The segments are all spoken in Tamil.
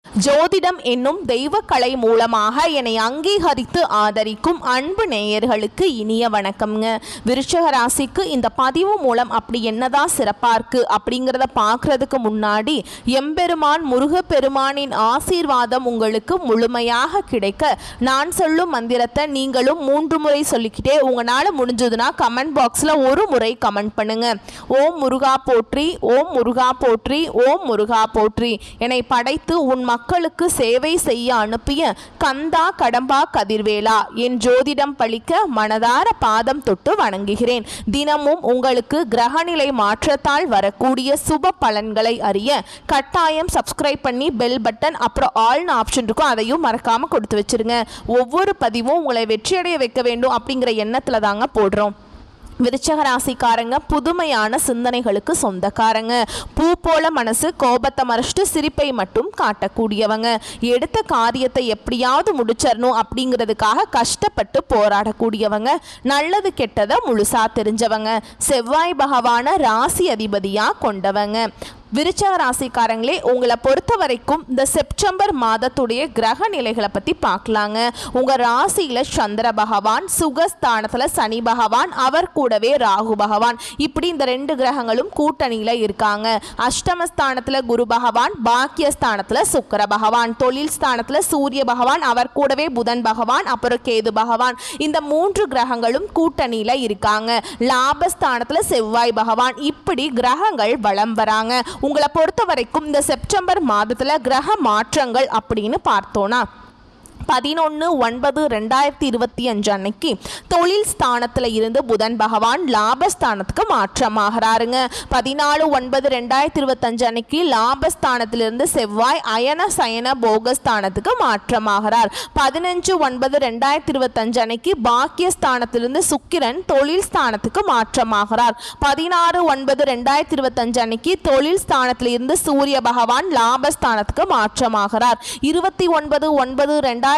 ஜோதிடம் என்னும் தெய்வக்கலை மூலமாக என்னை அங்கீகரித்து ஆதரிக்கும் அன்பு நேயர்களுக்கு இனிய வணக்கம்ங்க. விருச்சிக ராசிக்கு இந்த பதிவு மூலம் அப்படி என்னதான் சிறப்பாக இருக்குது அப்படிங்கிறத பார்க்குறதுக்கு முன்னாடி எம்பெருமான் முருகப்பெருமானின் ஆசீர்வாதம் உங்களுக்கு முழுமையாக கிடைக்க நான் சொல்லும் மந்திரத்தை நீங்களும் 3 முறை சொல்லிக்கிட்டே உங்களால் முடிஞ்சதுன்னா கமெண்ட் பாக்ஸில் ஒரு முறை கமெண்ட் பண்ணுங்க. ஓம் முருகா போற்றி, ஓம் முருகா போற்றி, ஓம் முருகா போற்றி. என்னை படைத்து உன் மக்களுக்கு சேவை செய்ய அனுப்பிய கந்தா கடம்பா கதிர்வேலா என் ஜோதிடம் பழிக்க மனதார பாதம் தொட்டு வணங்குகிறேன். தினமும் உங்களுக்கு கிரகநிலை மாற்றத்தால் வரக்கூடிய சுப பலன்களை அறிய கட்டாயம் சப்ஸ்கிரைப் பண்ணி பெல் பட்டன் அப்புறம் ஆல்னு ஆப்ஷன் இருக்கும், அதையும் மறக்காம கொடுத்து வச்சிருங்க. ஒவ்வொரு பதிவும் உங்களை வெற்றியடைய வைக்க வேண்டும் அப்படிங்கிற எண்ணத்துல தாங்க போடுறோம். விருச்சிக ராசிக்காரங்க புதுமையான சிந்தனைகளுக்கு சொந்தக்காரங்க. பூ போல மனசு, கோபத்தை மறைச்சிட்டு சிரிப்பை மட்டும் காட்டக்கூடியவங்க. எடுத்த காரியத்தை எப்படியாவது முடிச்சிடணும் அப்படிங்கிறதுக்காக கஷ்டப்பட்டு போராடக்கூடியவங்க. நல்லது கெட்டதை முழுசா தெரிஞ்சவங்க. செவ்வாய் பகவான ராசி அதிபதியா கொண்டவங்க. விருச்சிக ராசிக்காரங்களே, உங்களை பொறுத்த வரைக்கும் இந்த செப்டம்பர் மாதத்துடைய கிரக நிலைகளை பற்றி பார்க்கலாங்க. உங்கள் ராசியில் சந்திர பகவான், சுகஸ்தானத்தில் சனி பகவான், அவர் கூடவே ராகு பகவான், இப்படி இந்த 2 கிரகங்களும் கூட்டணியில் இருக்காங்க. அஷ்டமஸ்தானத்தில் குரு பகவான், பாக்கியஸ்தானத்தில் சுக்கிர பகவான், தொழில் ஸ்தானத்தில் சூரிய பகவான், அவர் கூடவே புதன் பகவான், அப்புறம் கேது பகவான், இந்த 3 கிரகங்களும் கூட்டணியில் இருக்காங்க. லாபஸ்தானத்தில் செவ்வாய் பகவான், இப்படி கிரகங்கள் வலம் வராங்க. உங்களை பொறுத்த வரைக்கும் இந்த செப்டம்பர் மாதத்துல கிரக மாற்றங்கள் அப்படின்னு பார்த்தோன்னா 11/9/2025 அன்னைக்கு தொழில் ஸ்தானத்தில் இருந்து புதன் பகவான் லாபஸ்தானத்துக்கு மாற்றமாகிறாருங்க. 14/9/2025 அன்னைக்கு லாபஸ்தானத்திலிருந்து செவ்வாய் அயன சயன போகஸ்தானத்துக்கு மாற்றமாகிறார். 15/9/2025 அன்னைக்கு பாக்கியஸ்தானத்திலிருந்து சுக்கிரன் தொழில் ஸ்தானத்துக்கு மாற்றமாகிறார். 16/9/2025 அன்னைக்கு தொழில் ஸ்தானத்தில் இருந்து சூரிய பகவான் லாபஸ்தானத்துக்கு மாற்றமாகிறார். 29/9/2025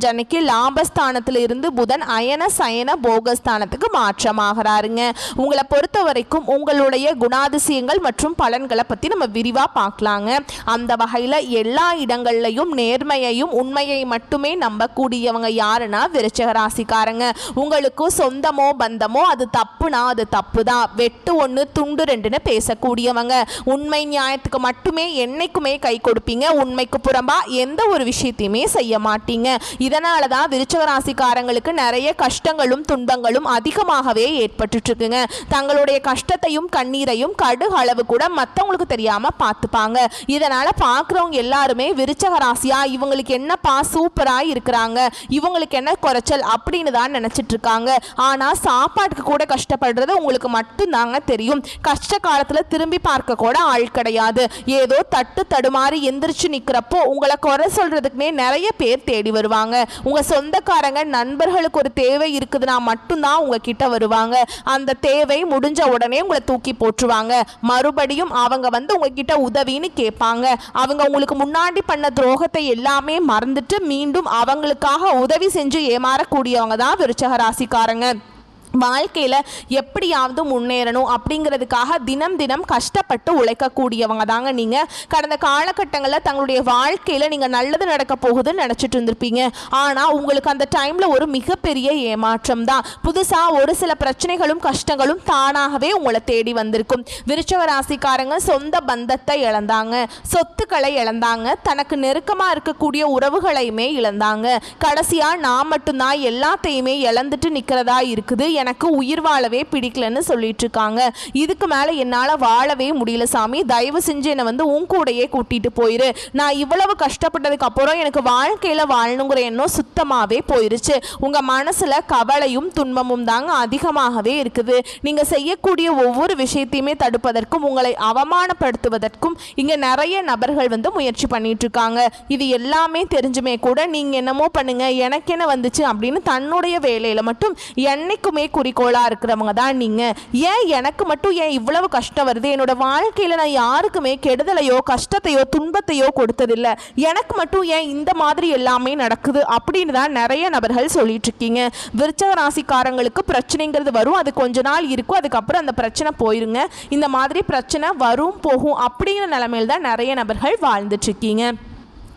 அன்னைக்கு லாபஸ்தானத்தில் இருந்து புதன் அயன சயன போகஸ்தானத்துக்கு மாற்றமாகிறாருங்க. உங்களை பொறுத்த வரைக்கும் உங்களுடைய குணாதிசயங்கள் மற்றும் பலன்களை பற்றி நம்ம விரிவாக பார்க்கலாங்க. அந்த வகையில் எல்லா இடங்கள்லையும் நேர்மையையும் உண்மையை மட்டுமே நம்பக்கூடியவங்க யாருன்னா விருச்சிக ராசிக்காரங்க. உங்களுக்கு சொந்தமோ பந்தமோ அது தப்புனா அது தப்பு தான், வெட்டு 1 துண்டு 2ன்னு பேசக்கூடியவங்க. உண்மை நியாயத்துக்கு மட்டுமே என்னைக்குமே கை கொடுப்பீங்க. உண்மைக்கு புறம்பா எந்த ஒரு விஷயத்தையுமே செய்ய மாட்டீங்க. இதனால தான் விருச்சிக ராசிக்காரங்களுக்கு நிறைய கஷ்டங்களும் துன்பங்களும் அதிகமாகவே ஏற்பட்டு இருக்குங்க. தங்களுடைய கஷ்டத்தையும் கண்ணீரையும் கடுகு அளவு கூட மற்றவங்களுக்கு தெரியாம பார்த்துப்பாங்க. இதனால பார்க்குறவங்க எல்லாருமே விருச்சிக ராசியா இவங்களுக்கு என்னப்பா சூப்பரா இருக்கிறாங்க, இவங்களுக்கு என்ன குறைச்சல் அப்படின்னு தான் நினைச்சிட்டு இருக்காங்க. ஆனா சாப்பாட்டுக்கு கூட கஷ்டப்படுறது உங்களுக்கு மட்டும்தாங்க தெரியும். கஷ்ட காலத்துல திரும்பி பார்க்க கூட ஆள் கிடையாது. ஏதோ தட்டு தடுமாறி எந்திரிச்சு நிக்கிறப்போ உங்களை குறை சொல்றதுக்குன்னே நிறைய பேர் தேடி வருவாங்க. உங்க சொந்தக்காரங்க நண்பர்களுக்கு ஒரு தேவை இருக்குதுன்னா மட்டும்தான் உங்ககிட்ட வருவாங்க. அந்த தேவை முடிஞ்ச உடனே உங்களை தூக்கி போட்டுருவாங்க. மறுபடியும் அவங்க வந்து உங்ககிட்ட உதவின்னு கேட்பாங்க. அவங்க உங்களுக்கு முன்னாடி பண்ண துரோகத்தை எல்லாமே மறந்துட்டு மீண்டும் அவங்களுக்காக உதவி செஞ்சு ஏமாறக்கூடியவங்க தான் விருச்சிக ராசிக்காரங்க. வாழ்க்கையில் எப்படியாவது முன்னேறணும் அப்படிங்கிறதுக்காக தினம் தினம் கஷ்டப்பட்டு உழைக்கக்கூடியவங்க தாங்க நீங்கள். கடந்த காலகட்டங்களில் தங்களுடைய வாழ்க்கையில் நீங்கள் நல்லது நடக்க போகுதுன்னு நினச்சிட்டு இருந்திருப்பீங்க. ஆனால் உங்களுக்கு அந்த டைமில் ஒரு மிகப்பெரிய ஏமாற்றம் தான். புதுசாக ஒரு சில பிரச்சனைகளும் கஷ்டங்களும் தானாகவே உங்களை தேடி வந்திருக்கும். விருச்சிக ராசிக்காரங்க சொந்த பந்தத்தை இழந்தாங்க, சொத்துக்களை இழந்தாங்க, தனக்கு நெருக்கமாக இருக்கக்கூடிய உறவுகளையுமே இழந்தாங்க. கடைசியாக நான் மட்டும்தான் எல்லாத்தையுமே இழந்துட்டு நிற்கிறதா இருக்குது, எனக்கு உயிர் வாழவே பிடிக்கலன்னு சொல்லிட்டு இருக்காங்க. இதுக்கு மேல என்னால வாழவே முடியல சாமி, தயவு செஞ்சு என்னை வந்து உன் கூடையே கூட்டிட்டு போயிரு. நான் இவ்வளவு கஷ்டப்பட்டதுக்கு அப்புறம் எனக்கு வாழ்க்கையில வாழணுங்கிற எண்ணம் சுத்தமாவே போயிருச்சு. உங்க மனசுல கவலையும் துன்பமும் தாங்க அதிகமாகவே இருக்குது. நீங்க செய்யக்கூடிய ஒவ்வொரு விஷயத்தையுமே தடுப்பதற்கும் உங்களை அவமானப்படுத்துவதற்கும் இங்க நிறைய நபர்கள் வந்து முயற்சி பண்ணிட்டு இருக்காங்க. இது எல்லாமே தெரிஞ்சுமே கூட நீங்க என்னமோ பண்ணுங்க, எனக்கு என்ன வந்துச்சு அப்படின்னு தன்னுடைய வேலையில மட்டும் என்னைக்குமே குறிக்கோளா இருக்கிறவங்க தான் நீங்க. ஏன் எனக்கு மட்டும் ஏன் இவ்வளவு கஷ்டம் வருது, என்னோட வாழ்க்கையில நான் யாருக்குமே கெடுதலையோ கஷ்டத்தையோ துன்பத்தையோ கொடுத்ததில்லை, எனக்கு மட்டும் ஏன் இந்த மாதிரி எல்லாமே நடக்குது அப்படின்னு தான் நிறைய நபர்கள் சொல்லிட்டு இருக்கீங்க. விருச்சிக ராசிக்காரங்களுக்கு பிரச்சனைங்கிறது வரும், அது கொஞ்ச நாள் இருக்கும், அதுக்கப்புறம் அந்த பிரச்சனை போயிருங்க. இந்த மாதிரி பிரச்சனை வரும் போகும் அப்படிங்கிற நிலைமையில் தான் நிறைய நபர்கள் வாழ்ந்துட்டு இருக்கீங்க.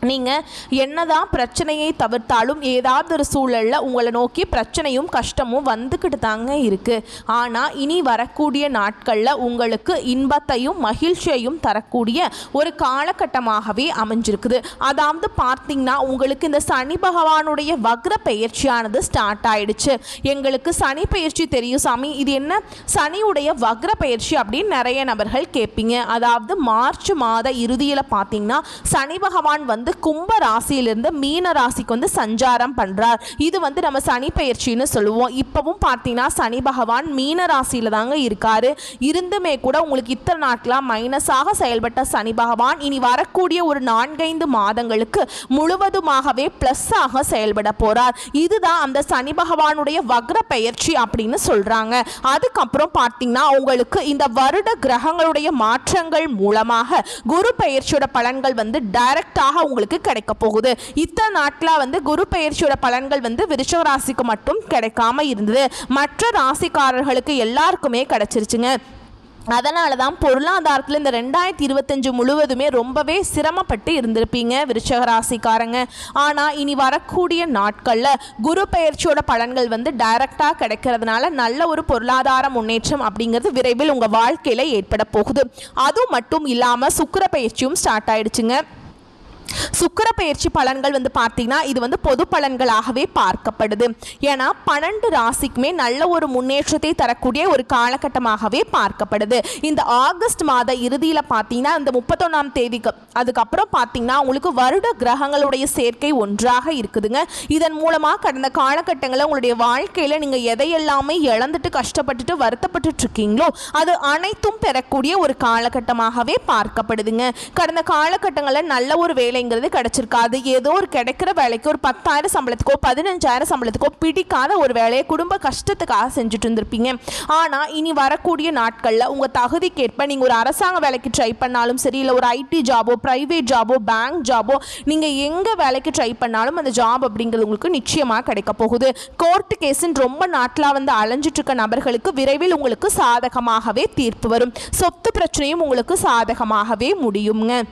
நீங்கள் என்னதான் பிரச்சனையை தவிர்த்தாலும் ஏதாவது ஒரு சூழலில் உங்களை நோக்கி பிரச்சனையும் கஷ்டமும் வந்துக்கிட்டு தாங்க இருக்குது. ஆனால் இனி வரக்கூடிய நாட்களில் உங்களுக்கு இன்பத்தையும் மகிழ்ச்சியையும் தரக்கூடிய ஒரு காலகட்டமாகவே அமைஞ்சிருக்குது. அதாவது பார்த்தீங்கன்னா உங்களுக்கு இந்த சனி பகவானுடைய வக்ர பயிற்சியானது ஸ்டார்ட் ஆயிடுச்சு. எங்களுக்கு சனி பயிற்சி தெரியும் சாமி, இது என்ன சனியுடைய வக்ர பயிற்சி அப்படின்னு நிறைய நபர்கள் கேட்பீங்க. அதாவது மார்ச் மாத இறுதியில் பார்த்தீங்கன்னா சனி பகவான் கும்ப ராசியிலிருந்து மீன ராசிக்கு சஞ்சாரம் பண்றார். இது நம்ம சனி பயிற்சின்னு சொல்லுவோம். இப்பவும் பார்த்தீங்கன்னா சனி பகவான் மீன ராசியில தாங்க இருக்காரு. இருந்துமே கூட உங்களுக்கு இத்தனை நாட்களாக மைனஸாக செயல்பட்ட சனி பகவான் இனி வரக்கூடிய ஒரு 4-5 மாதங்களுக்கு முழுவதுமாகவே பிளஸ் ஆக செயல்பட போறார். இதுதான் அந்த சனி பகவானுடைய வக்ர பயிற்சி அப்படின்னு சொல்றாங்க. அதுக்கப்புறம் பார்த்தீங்கன்னா உங்களுக்கு இந்த வருட கிரகங்களுடைய மாற்றங்கள் மூலமாக குரு பயிற்சியோட பலன்கள் டைரக்டாக உங்களுக்கு கிடைக்க போகுது. இத்தனை நாட்களா குரு பயிற்சியோட பலன்கள் விருச்சிக ராசிக்கு மட்டும் கிடைக்காம இருந்தது. மற்ற ராசிக்காரர்களுக்கு எல்லாருக்குமே கிடைச்சிருச்சுங்க. அதனால தான் பொருளாதாரத்தில் இந்த 2025 முழுவதுமே ரொம்பவே சிரமப்பட்டு இருந்திருப்பீங்க விருச்சிக ராசிக்காரங்க. ஆனால் இனி வரக்கூடிய நாட்களில் குரு பயிற்சியோட பலன்கள் டைரக்டாக கிடைக்கிறதுனால நல்ல ஒரு பொருளாதார முன்னேற்றம் அப்படிங்கிறது விரைவில் உங்கள் வாழ்க்கையில் ஏற்பட போகுது. அது மட்டும் இல்லாமல் சுக்கிர பயிற்சியும் ஸ்டார்ட் ஆயிடுச்சுங்க. சுக்கிர பயிற்சி பலன்கள் பார்த்தீங்கன்னா இது பொது பலன்களாகவே பார்க்கப்படுது. ஏன்னா 12 ராசிக்குமே நல்ல ஒரு முன்னேற்றத்தை தரக்கூடிய ஒரு காலகட்டமாகவே பார்க்கப்படுது. இந்த ஆகஸ்ட் மாத இறுதியில் பார்த்தீங்கன்னா இந்த 31ஆம் தேதிக்கு அதுக்கப்புறம் பார்த்தீங்கன்னா உங்களுக்கு வருட கிரகங்களுடைய சேர்க்கை ஒன்றாக இருக்குதுங்க. இதன் மூலமாக கடந்த காலகட்டங்களில் உங்களுடைய வாழ்க்கையில் நீங்கள் எதையெல்லாமே இழந்துட்டு கஷ்டப்பட்டுட்டு வருத்தப்பட்டு இருக்கீங்களோ அது அனைத்தும் பெறக்கூடிய ஒரு காலகட்டமாகவே பார்க்கப்படுதுங்க. கடந்த காலகட்டங்களில் நல்ல ஒரு வேலை கிடைச்சிருக்காது. ஏதோ ஒரு கிடைக்கிற வேலைக்கு ஒரு 10,000 சம்பளத்துக்கோ 15,000 சம்பளத்துக்கோ பிடிக்காத ஒரு வேலையை குடும்ப கஷ்டத்துக்காக செஞ்சுட்டு இருந்திருப்பீங்க. ஆனா இனி வரக்கூடிய நாட்கள்ல உங்க தகுதிக்கேற்ப நீங்க ஒரு அரசாங்க வேலைக்கு ட்ரை பண்ணாலும் சரி, இல்லை ஒரு ஐடி ஜாபோ பிரைவேட் ஜாபோ பேங்க் ஜாபோ நீங்க எங்க வேலைக்கு ட்ரை பண்ணாலும் அந்த ஜாப் அப்படிங்கிறது உங்களுக்கு நிச்சயமா கிடைக்க போகுது. கோர்ட் கேஸ்ன்னு ரொம்ப நாட்களா அலைஞ்சிட்டு இருக்க நபர்களுக்கு விரைவில் உங்களுக்கு சாதகமாகவே தீர்ப்பு வரும். சொத்து பிரச்சனையும் உங்களுக்கு சாதகமாகவே முடியுங்க.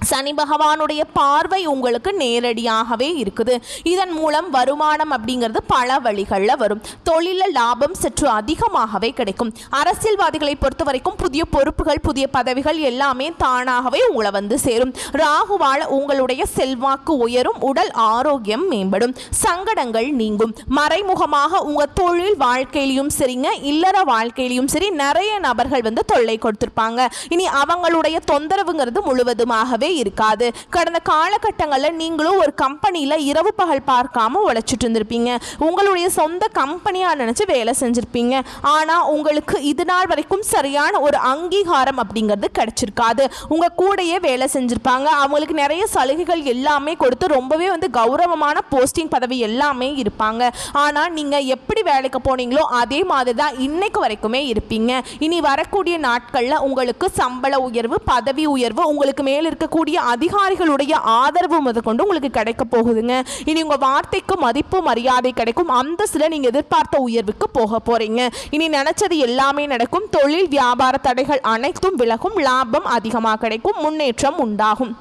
சனி பகவானுடைய பார்வை உங்களுக்கு நேரடியாகவே இருக்குது. இதன் மூலம் வருமானம் அப்படிங்கிறது பல வழிகளில் வரும். தொழில லாபம் சற்று அதிகமாகவே கிடைக்கும். அரசியல்வாதிகளை பொறுத்த வரைக்கும் புதிய பொறுப்புகள் புதிய பதவிகள் எல்லாமே தானாகவே உங்களை சேரும். ராகுவால் உங்களுடைய செல்வாக்கு உயரும், உடல் ஆரோக்கியம் மேம்படும், சங்கடங்கள் நீங்கும். மறைமுகமாக உங்க தொழில் வாழ்க்கையிலும் சரிங்க இல்லற வாழ்க்கையிலும் சரி நிறைய நபர்கள் தொல்லை கொடுத்திருப்பாங்க. இனி அவங்களுடைய தொந்தரவுங்கிறது முழுவதுமாகவே இருக்காது. கடந்த காலகட்டங்களில் நீங்களும் ஒரு கம்பெனியில் இரவு பகல் பார்க்காம உழைச்சிட்டு இருந்திருப்பீங்க. உங்களுடைய சொந்த கம்பெனியா நினைச்சு வேலை செஞ்சிருப்பீங்க. ஆனா உங்களுக்கு இது நாள் வரைக்கும் சரியான ஒரு அங்கீகாரம் அப்படிங்கிறது கிடைச்சிருக்காது. உங்க கூடயே வேலை செஞ்சிருப்பாங்க. அவங்களுக்கு நிறைய சலுகைகள் எல்லாமே கொடுத்து ரொம்பவே கௌரவமான போஸ்டிங் பதவி எல்லாமே இருப்பாங்க. ஆனா நீங்க எப்படி வேலைக்கு போனீங்களோ அதே மாதிரி தான் இன்னைக்கு வரைக்குமே இருப்பீங்க. இனி வரக்கூடிய நாட்கள்ல உங்களுக்கு சம்பள உயர்வு பதவி உயர்வு உங்களுக்கு மேல் இருக்க அதிகாரிகளுடைய ஆதரவு முதற்கொண்டு உங்களுக்கு கிடைக்க போகுதுங்க. இனி உங்க வார்த்தைக்கு மதிப்பு மரியாதை கிடைக்கும். அந்த சில நீங்க எதிர்பார்த்த உயர்வுக்கு போக போறீங்க. இனி நினைச்சது எல்லாமே நடக்கும். தொழில் வியாபார தடைகள் அனைத்தும் விலகும். லாபம் அதிகமாக கிடைக்கும். முன்னேற்றம் உண்டாகும்.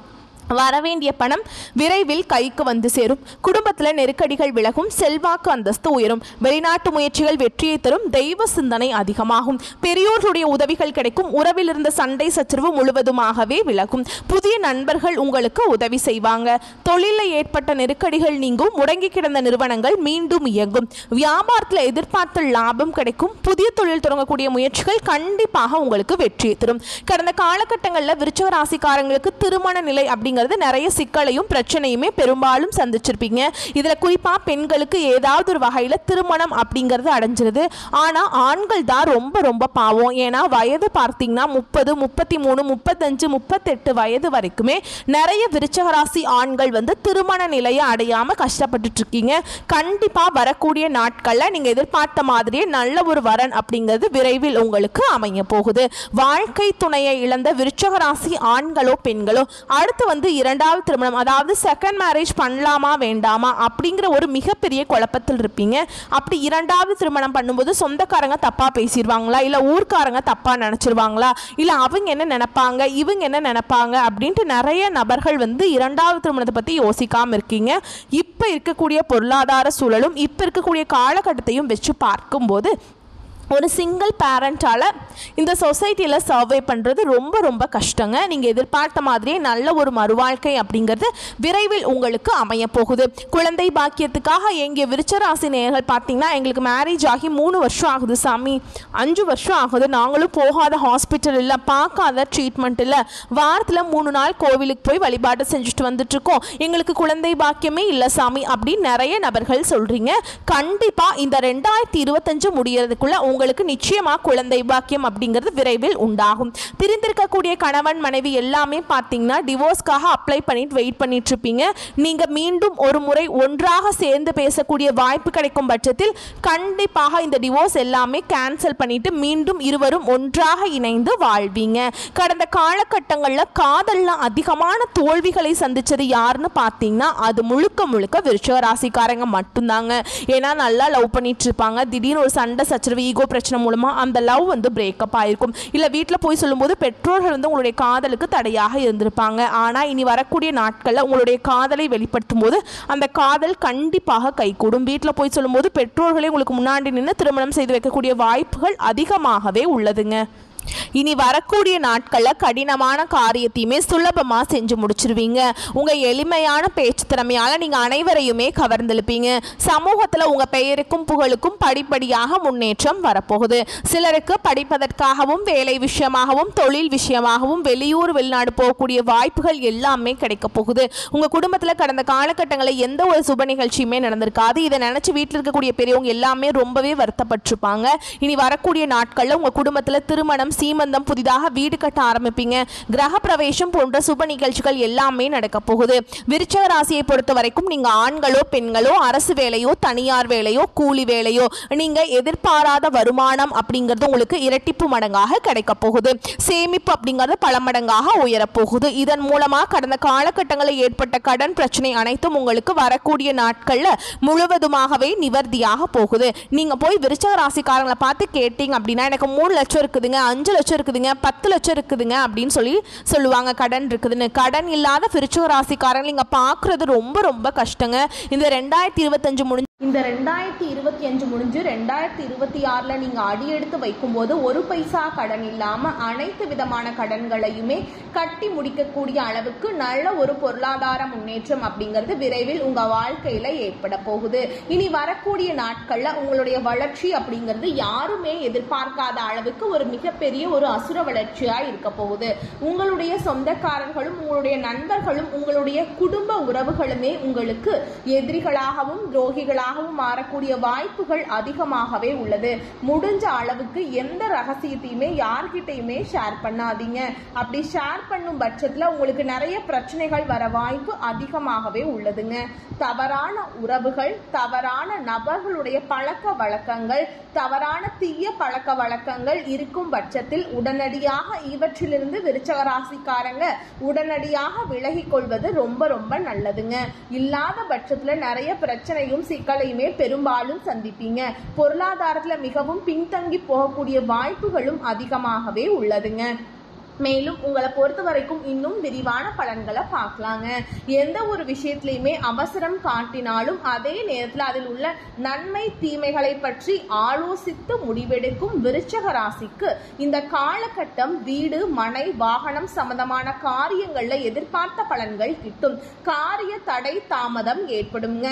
வரவேண்டிய பணம் விரைவில் கைக்கு சேரும். குடும்பத்தில் நெருக்கடிகள் விலகும். செல்வாக்கு அந்தஸ்து உயரும். வெளிநாட்டு முயற்சிகள் வெற்றியை தரும். தெய்வ சிந்தனை அதிகமாகும். பெரியோர்களுடைய உதவிகள் கிடைக்கும். உறவில் இருந்த சண்டை சச்சரவு முழுவதுமாகவே விலகும். புதிய நண்பர்கள் உங்களுக்கு உதவி செய்வாங்க. தொழிலில் ஏற்பட்ட நெருக்கடிகள் நீங்கும். முடங்கி கிடந்த நிறுவனங்கள் மீண்டும் இயங்கும். வியாபாரத்தில் எதிர்பார்த்த லாபம் கிடைக்கும். புதிய தொழில் தொடங்கக்கூடிய முயற்சிகள் கண்டிப்பாக உங்களுக்கு வெற்றியை தரும். கடந்த காலகட்டங்களில் விருச்சிக ராசிக்காரங்களுக்கு திருமண நிலை அப்படிங்கிறது நிறைய சிக்கலையும் பிரச்சனையுமே பெரும்பாலும் சந்திச்சிருப்பீங்க. இதுல குறிப்பா பெண்களுக்கு ஏதாவது ஒரு வகையில திருமணம் அப்படிங்கிறது அடைஞ்சிருது. ஆனா ஆண்கள் தான் ரொம்ப ரொம்ப பாவம். ஏன்னா வயது பார்த்தீங்கன்னா 30 33 35 38 வயது வரைக்குமே நிறைய விருச்சிக ராசி ஆண்கள் திருமண நிலையை அடையாம கஷ்டப்பட்டு இருக்கீங்க. கண்டிப்பா வரக்கூடிய நாட்கள்ல நீங்க எதிர்பார்த்த மாதிரியே நல்ல ஒரு வரன் அப்படிங்கிறது விரைவில் உங்களுக்கு அமைய போகுது. வாழ்க்கை துணையை இழந்த விருச்சிக ராசி ஆண்களோ பெண்களோ அடுத்து வந்து இரண்டாவது திருமணம், அதாவது செகண்ட் மேரேஜ் பண்ணலாமா வேண்டாமா அப்படிங்கிற ஒரு மிகப்பெரிய குழப்பத்தில் இருப்பீங்க. அப்படி இரண்டாவது திருமணம் பண்ணும்போது சொந்தக்காரங்க தப்பாக பேசிடுவாங்களா, இல்லை ஊர்க்காரங்க தப்பாக நினச்சிருவாங்களா, இல்லை அவங்க என்ன நினைப்பாங்க, இவங்க என்ன நினைப்பாங்க அப்படின்ட்டு நிறைய நபர்கள் வந்து இரண்டாவது திருமணத்தை பற்றி யோசிக்காமல் இருக்கீங்க. இப்போ இருக்கக்கூடிய பொருளாதார சூழலும் இப்போ இருக்கக்கூடிய காலகட்டத்தையும் வச்சு பார்க்கும்போது ஒரு சிங்கிள் பேரண்டால் இந்த சொசைட்டியில் சர்வே பண்ணுறது ரொம்ப ரொம்ப கஷ்டங்க. நீங்கள் எதிர்பார்த்த மாதிரியே நல்ல ஒரு மறுவாழ்க்கை அப்படிங்கிறது விரைவில் உங்களுக்கு அமைய போகுது. குழந்தை பாக்கியத்துக்காக எங்கள் விருச்சராசி நேயர்கள் பார்த்தீங்கன்னா, எங்களுக்கு மேரேஜ் ஆகி 3 வருஷம் ஆகுது சாமி, 5 வருஷம் ஆகுது, நாங்களும் போகாத ஹாஸ்பிட்டல் இல்லை, பார்க்காத ட்ரீட்மெண்ட் இல்லை, வாரத்தில் 3 நாள் கோவிலுக்கு போய் வழிபாடு செஞ்சுட்டு வந்துட்டுருக்கோம், எங்களுக்கு குழந்தை பாக்கியமே இல்லை சாமி அப்படின்னு நிறைய நபர்கள் சொல்கிறீங்க. கண்டிப்பாக இந்த 2025 முடியறதுக்குள்ள உங்களுக்கு நிச்சயமாக குழந்தை பாக்கியம் அப்படிங்கிறது விரைவில் உண்டாகும். பிரிந்திருக்கக்கூடிய கணவன் மனைவி எல்லாமே பார்த்தீங்கன்னா டிவோர்ஸ்க்காக அப்ளை பண்ணிட்டு வெயிட் பண்ணிட்டு இருப்பீங்க. நீங்கள் மீண்டும் ஒரு முறை ஒன்றாக சேர்ந்து பேசக்கூடிய வாய்ப்பு கிடைக்கும் பட்சத்தில் கண்டிப்பாக இந்த டிவோர்ஸ் எல்லாமே கேன்சல் பண்ணிட்டு மீண்டும் இருவரும் ஒன்றாக இணைந்து வாழ்வீங்க. கடந்த காலகட்டங்களில் காதலில் அதிகமான தோல்விகளை சந்திச்சது யாருன்னு பார்த்தீங்கன்னா அது முழுக்க முழுக்க விருச்சிக ராசிக்காரங்க மட்டும்தாங்க. ஏன்னா நல்லா லவ் பண்ணிட்டு இருப்பாங்க, திடீர்னு ஒரு சண்டை சச்சரவு ஈகோ பிரச்சனை மூலமா அந்த லவ் வந்து பிரேக்கப் ஆயிருக்கும். இல்ல வீட்டில் போய் சொல்லும்போது பெற்றோர்கள் வந்து உங்களுடைய காதலுக்கு தடையாக இருந்திருப்பாங்க. ஆனா இனி வரக்கூடிய நாட்கள்ல உங்களுடைய காதலை வெளிப்படுத்தும் போது அந்த காதல் கண்டிப்பாக கைகூடும். வீட்டில் போய் சொல்லும்போது பெற்றோர்களே உங்களுக்கு முன்னாடி நின்று திருமணம் செய்து வைக்கக்கூடிய வாய்ப்புகள் அதிகமாகவே உள்ளதுங்க. இனி வரக்கூடிய நாட்களில் கடினமான காரியத்தையுமே சுலபமாக செஞ்சு முடிச்சிருவீங்க. உங்கள் எளிமையான பேச்சு திறமையால் நீங்கள் அனைவரையுமே கவர்ந்தெழுப்பீங்க. சமூகத்தில் உங்கள் பெயருக்கும் புகழுக்கும் படிப்படியாக முன்னேற்றம் வரப்போகுது. சிலருக்கு படிப்பதற்காகவும் வேலை விஷயமாகவும் தொழில் விஷயமாகவும் வெளியூர் வெளிநாடு போகக்கூடிய வாய்ப்புகள் எல்லாமே கிடைக்க போகுது. உங்கள் குடும்பத்தில் கடந்த காலகட்டங்களில் எந்த ஒரு சுப நிகழ்ச்சியுமே நடந்திருக்காது. இதை நினச்சி வீட்டில் இருக்கக்கூடிய பெரியவங்க எல்லாமே ரொம்பவே வருத்தப்பட்டிருப்பாங்க. இனி வரக்கூடிய நாட்களில் உங்கள் குடும்பத்தில் திருமணம், சீமந்தம், புதிதாக வீடு கட்ட ஆரம்பிப்பீங்க. கிரக பிரவேசம் போன்ற சுப நிகழ்ச்சிகள் எல்லாமே நடக்க போகுது. விருச்சிக ராசியை பொறுத்த வரைக்கும் நீங்க ஆண்களோ பெண்களோ, அரசு வேலையோ தனியார் வேலையோ கூலி வேலையோ, நீங்க எதிர்பாராத வருமானம் அப்படிங்கிறது உங்களுக்கு இரட்டிப்பு மடங்காக கிடைக்க போகுது. சேமிப்பு அப்படிங்கிறது பல மடங்காக உயரப்போகுது. இதன் மூலமா கடந்த காலகட்டங்களில் ஏற்பட்ட கடன் பிரச்சனை அனைத்தும் உங்களுக்கு வரக்கூடிய நாட்கள்ல முழுவதுமாகவே நிவர்த்தியாக போகுது. நீங்க போய் விருச்சிக ராசிக்காரங்களை பார்த்து கேட்டீங்க அப்படின்னா எனக்கு 3 லட்சம் இருக்குதுங்க, 5 லட்சம் இருக்குதுங்க, 10 லட்சம் இருக்குதுங்க அப்படின்னு சொல்லுவாங்க கடன் இருக்குதுன்னு. கடன் இல்லாத விருச்சிக ராசிக்காரங்க நீங்க பார்க்கறது ரொம்ப ரொம்ப கஷ்டங்க. இந்த 2025 முடிஞ்சு 2026 நீங்க அடி எடுத்து வைக்கும்போது ஒரு பைசா கடன் இல்லாம அனைத்து விதமான கடன்களையுமே கட்டி முடிக்கக்கூடிய அளவுக்கு நல்ல ஒரு பொருளாதார முன்னேற்றம் அப்படிங்கிறது விரைவில் உங்க வாழ்க்கையில ஏற்பட போகுது. இனி வரக்கூடிய நாட்கள்ல உங்களுடைய வளர்ச்சி அப்படிங்கிறது யாருமே எதிர்பார்க்காத அளவுக்கு ஒரு மிகப்பெரிய ஒரு அசுர வளர்ச்சியா இருக்க போகுது. உங்களுடைய சொந்தக்காரர்களும் உங்களுடைய நண்பர்களும் உங்களுடைய குடும்ப உறவுகளுமே உங்களுக்கு எதிரிகளாகவும் துரோகிகளாகவும் மாறக்கூடிய வாய்ப்புகள் அதிகமாகவே உள்ளது. முடிஞ்ச அளவுக்கு எந்த ரகசியத்தையுமே யார்கிட்டையுமே ஷேர் பண்ணாதீங்க. அப்படி ஷேர் பண்ணும் பட்சத்துல உங்களுக்கு நிறைய பிரச்சனைகள் வர வாய்ப்பு அதிகமாகவே உள்ளதுங்க. தவறான உறவுகள், தவறான நபர்களுடைய பழக்க வழக்கங்கள், தவறான தீய பழக்க வழக்கங்கள் இருக்கும் பட்சத்தில் உடனடியாக இவற்றிலிருந்து விருச்சிக ராசிக்காரங்க உடனடியாக விலகிக் கொள்வது ரொம்ப ரொம்ப நல்லதுங்க. இல்லாத பட்சத்துல நிறைய பிரச்சனையும் சிக்கலையுமே பெரும்பாலும் சந்திப்பீங்க. பொருளாதாரத்துல மிகவும் பின்தங்கி போகக்கூடிய வாய்ப்புகளும் அதிகமாகவே உள்ளதுங்க. மேலும் உங்களை பொறுத்த வரைக்கும் இன்னும் விரிவான பலன்களை பார்க்கலாங்க. எந்த ஒரு விஷயத்திலையுமே அவசரம் காட்டினாலும் அதே நேரத்தில் அதில் உள்ள நன்மை தீமைகளை பற்றி ஆலோசித்து முடிவெடுக்கும் விருச்சிக ராசிக்கு இந்த காலகட்டம் வீடு, மனை, வாகனம் சம்பந்தமான காரியங்கள்ல எதிர்பார்த்த பலன்கள் கிட்டும். காரிய தடை தாமதம் ஏற்படுங்க.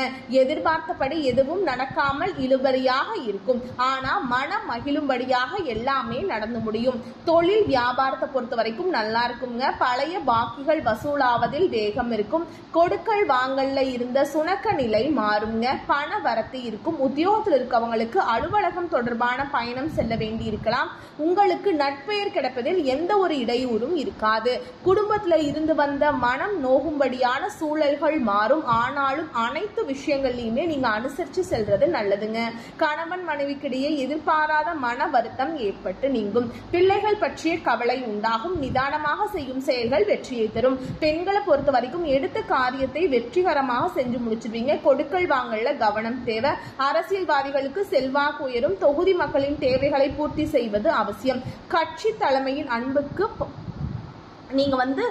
எதிர்பார்த்தபடி எதுவும் நடக்காமல் இழுபறியாக இருக்கும். ஆனா மனம் மகிழும்படியாக எல்லாமே நடந்து முடியும். தொழில் வியாபாரத்தை பொறுத்த வரைக்கும் நல்லா இருக்குங்க. பழைய பாக்கிகள் வசூலாவதில் வேகம் இருக்கும். கொடுக்கல் வாங்கல்ல இருந்த சுணக்க நிலை மாறுங்க. பண வரத்து இருக்கும். உத்தியோகத்தில் இருக்கவங்களுக்கு அலுவலகம் தொடர்பான பயணம் செல்ல வேண்டி இருக்கலாம். உங்களுக்கு நட்பெயர் கிடைப்பதில் எந்த ஒரு இடையூறும் இருக்காது. குடும்பத்துல இருந்து வந்த மனம் நோகும்படியான சூழல்கள் மாறும். ஆனாலும் அனைத்து விஷயங்கள்லயுமே நீங்க அனுசரிச்சு செல்றது நல்லதுங்க. கணவன் மனைவிக்கிடையே எதிர்பாராத மன வருத்தம் ஏற்பட்டு நீங்கும். பிள்ளைகள் பற்றிய கவலை உண்டாகும். அதிகமாகும். நிதானமாக செய்யும் செயல்கள் வெற்றியை தரும். பெண்களை பொறுத்த வரைக்கும் எடுத்த காரியத்தை வெற்றிகரமாக செஞ்சு முடிச்சிருவீங்க. கொடுக்கல் வாங்கல்ல கவனம் தேவை. அரசியல்வாதிகளுக்கு செல்வாக்கு உயரும். தொகுதி மக்களின் தேவைகளை பூர்த்தி செய்வது அவசியம். கட்சி தலைமையின் அன்புக்கு நீங்க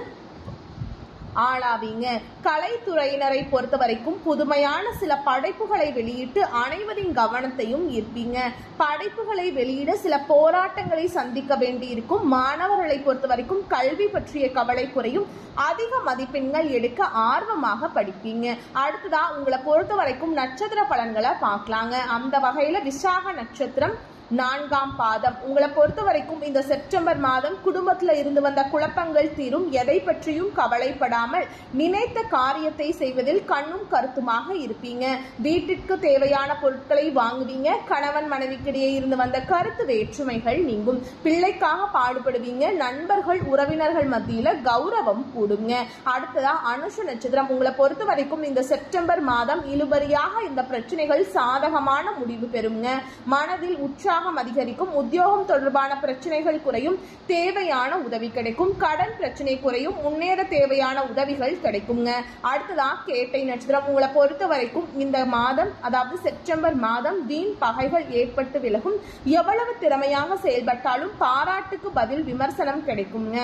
ஆளாவீங்க. கலைத்துறையினரை பொறுத்த வரைக்கும் புதுமையான சில படைப்புகளை வெளியிட்டு அனைவரின் கவனத்தையும் ஈர்ப்பீங்க. படைப்புகளை வெளியிட சில போராட்டங்களை சந்திக்க வேண்டியிருக்கும். மாணவர்களை பொறுத்த வரைக்கும் கல்வி பற்றிய கவலை குறையும். அதிக மதிப்பெண்கள் எடுக்க ஆர்வமாக படிப்பீங்க. அடுத்ததா உங்களை பொறுத்த வரைக்கும் நட்சத்திர பலன்களை பார்க்கலாங்க. அந்த வகையில விசாக நட்சத்திரம் 4ஆம் பாதம். உங்களை பொறுத்த வரைக்கும் இந்த செப்டம்பர் மாதம் குடும்பத்துல இருந்து வந்த குழப்பங்கள் தீரும். எதை பற்றியும் கவலைப்படாமல் நினைத்த காரியத்தை செய்வதில் கண்ணும் கருத்துமாக இருப்பீங்க. வீட்டிற்கு தேவையான பொருட்களை வாங்குவீங்க. கணவன் மனைவிக்கிடையே இருந்து வந்த கருத்து வேற்றுமைகள் நீங்கும். பிள்ளைக்காக பாடுபடுவீங்க. நண்பர்கள் உறவினர்கள் மத்தியில கௌரவம் கூடுங்க. அடுத்ததா அனுஷ நட்சத்திரம். உங்களை பொறுத்த வரைக்கும் இந்த செப்டம்பர் மாதம் இழுபறியாக இந்த பிரச்சனைகள் சாதகமான முடிவு பெறுங்க. மனதில் உற்சாகம் அதிகரிக்கும். உத்தியோகம் தொடர்பான பிரச்சனைகள் குறையும். தேவையான உதவி கிடைக்கும். கடன் பிரச்சனை குறையும். முன்னேற தேவையான உதவிகள் கிடைக்குங்க. அடுத்ததா கேட்டை நட்சத்திரம். உங்களை பொறுத்த வரைக்கும் இந்த மாதம், அதாவது செப்டம்பர் மாதம், வீண் பகைகள் ஏற்பட்டு விலகும். எவ்வளவு திறமையாக செயல்பட்டாலும் பாராட்டுக்கு பதில் விமர்சனம் கிடைக்குங்க.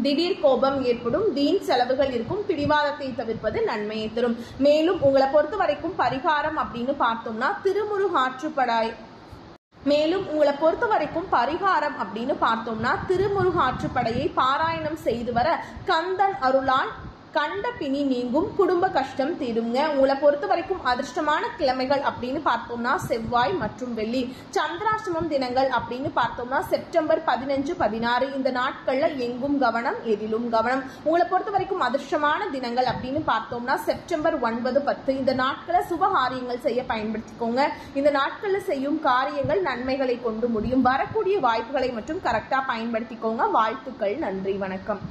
திடீர் கோபம் ஏற்படும். வீண் செலவுகள் இருக்கும். பிடிவாதத்தை தவிர்ப்பது நன்மையை தரும். மேலும் உங்களை பொறுத்த வரைக்கும் பரிகாரம் அப்படின்னு பார்த்தோம்னா திருமுருகாற்றுப்படையை பாராயணம் செய்து வர கந்தன் அருளால் கண்ட பிணி நீங்கும். குடும்ப கஷ்டம் தீருங்க. உங்களை பொறுத்த வரைக்கும் அதிர்ஷ்டமான கிழமைகள் அப்படின்னு பார்த்தோம்னா செவ்வாய் மற்றும் வெள்ளி. சந்திராஷ்டமம் தினங்கள் அப்படின்னு பார்த்தோம்னா செப்டம்பர் 15, 16. இந்த நாட்கள்ல எங்கும் கவனம், எதிலும் கவனம். உங்களை பொறுத்த வரைக்கும் அதிர்ஷ்டமான தினங்கள் அப்படின்னு பார்த்தோம்னா செப்டம்பர் 9, 10. இந்த நாட்களை சுப காரியங்கள் செய்ய பயன்படுத்திக்கோங்க. இந்த நாட்கள்ல செய்யும் காரியங்கள் நன்மைகளை கொண்டு முடியும். வரக்கூடிய வாய்ப்புகளை மட்டும் கரெக்டா பயன்படுத்திக்கோங்க. வாழ்த்துக்கள். நன்றி, வணக்கம்.